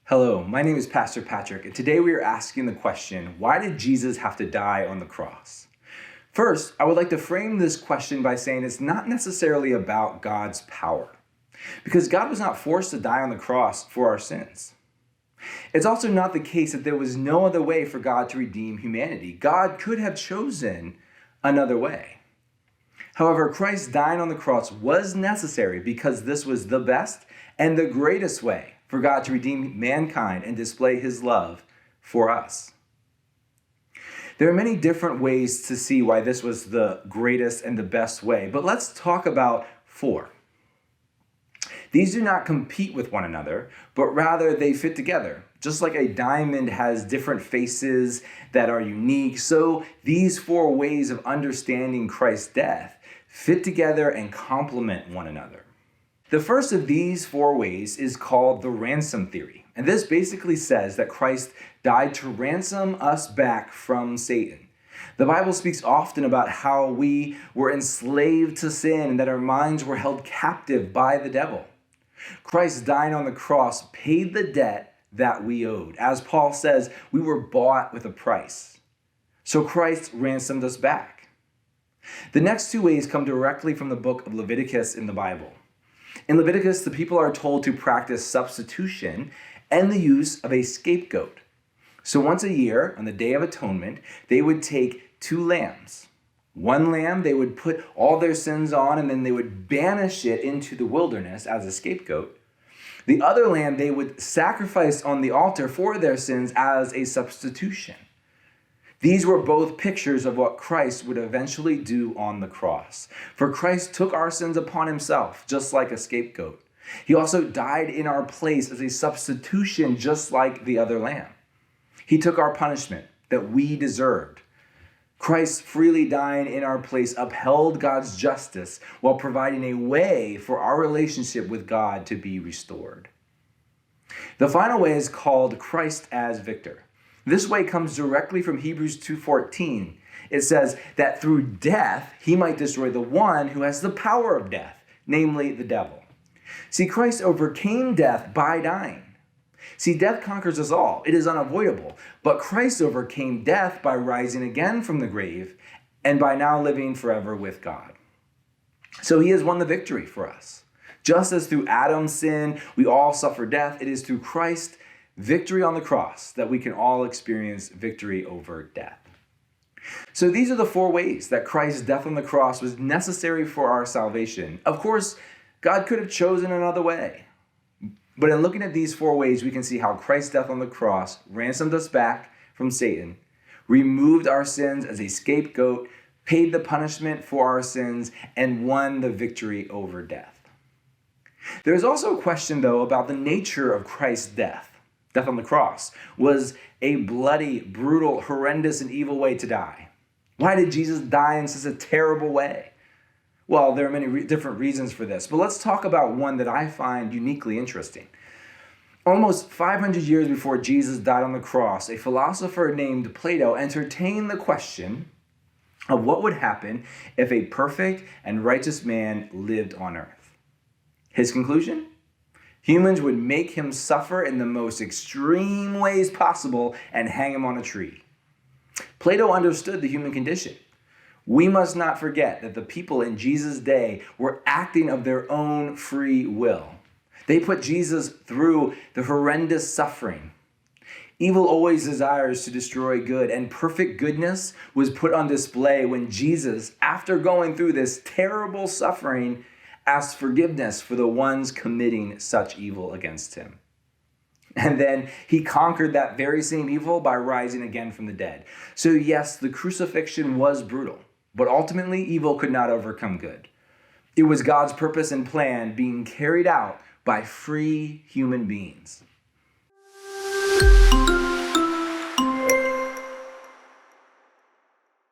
Hello, my name is Pastor Patrick, and today we are asking the question, why did Jesus have to die on the cross? First, I would like to frame this question by saying it's not necessarily about God's power, because God was not forced to die on the cross for our sins. It's also not the case that there was no other way for God to redeem humanity. God could have chosen another way. However, Christ dying on the cross was necessary because this was the best and the greatest way for God to redeem mankind and display his love for us. There are many different ways to see why this was the greatest and the best way, but let's talk about four. These do not compete with one another, but rather they fit together. Just like a diamond has different faces that are unique, so these four ways of understanding Christ's death fit together and complement one another. The first of these four ways is called the ransom theory. And this basically says that Christ died to ransom us back from Satan. The Bible speaks often about how we were enslaved to sin and that our minds were held captive by the devil. Christ dying on the cross paid the debt that we owed. As Paul says, we were bought with a price. So Christ ransomed us back. The next two ways come directly from the book of Leviticus in the Bible. In Leviticus, the people are told to practice substitution and the use of a scapegoat. So once a year, on the Day of Atonement, they would take two lambs. One lamb they would put all their sins on, and then they would banish it into the wilderness as a scapegoat. The other lamb they would sacrifice on the altar for their sins as a substitution. These were both pictures of what Christ would eventually do on the cross. For Christ took our sins upon himself, just like a scapegoat. He also died in our place as a substitution, just like the other lamb. He took our punishment that we deserved. Christ freely dying in our place upheld God's justice while providing a way for our relationship with God to be restored. The final way is called Christ as victor. This way comes directly from Hebrews 2:14. It says that through death, he might destroy the one who has the power of death, namely the devil. See, Christ overcame death by dying. See, death conquers us all. It is unavoidable. But Christ overcame death by rising again from the grave and by now living forever with God. So he has won the victory for us. Just as through Adam's sin, we all suffer death, it is through Christ's victory on the cross that we can all experience victory over death. So these are the four ways that Christ's death on the cross was necessary for our salvation. Of course, God could have chosen another way. But in looking at these four ways, we can see how Christ's death on the cross ransomed us back from Satan, removed our sins as a scapegoat, paid the punishment for our sins, and won the victory over death. There's also a question, though, about the nature of Christ's death. Death on the cross was a bloody, brutal, horrendous, and evil way to die. Why did Jesus die in such a terrible way? Well, there are many different reasons for this, but let's talk about one that I find uniquely interesting. Almost 500 years before Jesus died on the cross, a philosopher named Plato entertained the question of what would happen if a perfect and righteous man lived on earth. His conclusion? Humans would make him suffer in the most extreme ways possible and hang him on a tree. Plato understood the human condition. We must not forget that the people in Jesus' day were acting of their own free will. They put Jesus through the horrendous suffering. Evil always desires to destroy good, and perfect goodness was put on display when Jesus, after going through this terrible suffering, asked forgiveness for the ones committing such evil against him. And then he conquered that very same evil by rising again from the dead. So yes, the crucifixion was brutal, but ultimately evil could not overcome good. It was God's purpose and plan being carried out by free human beings.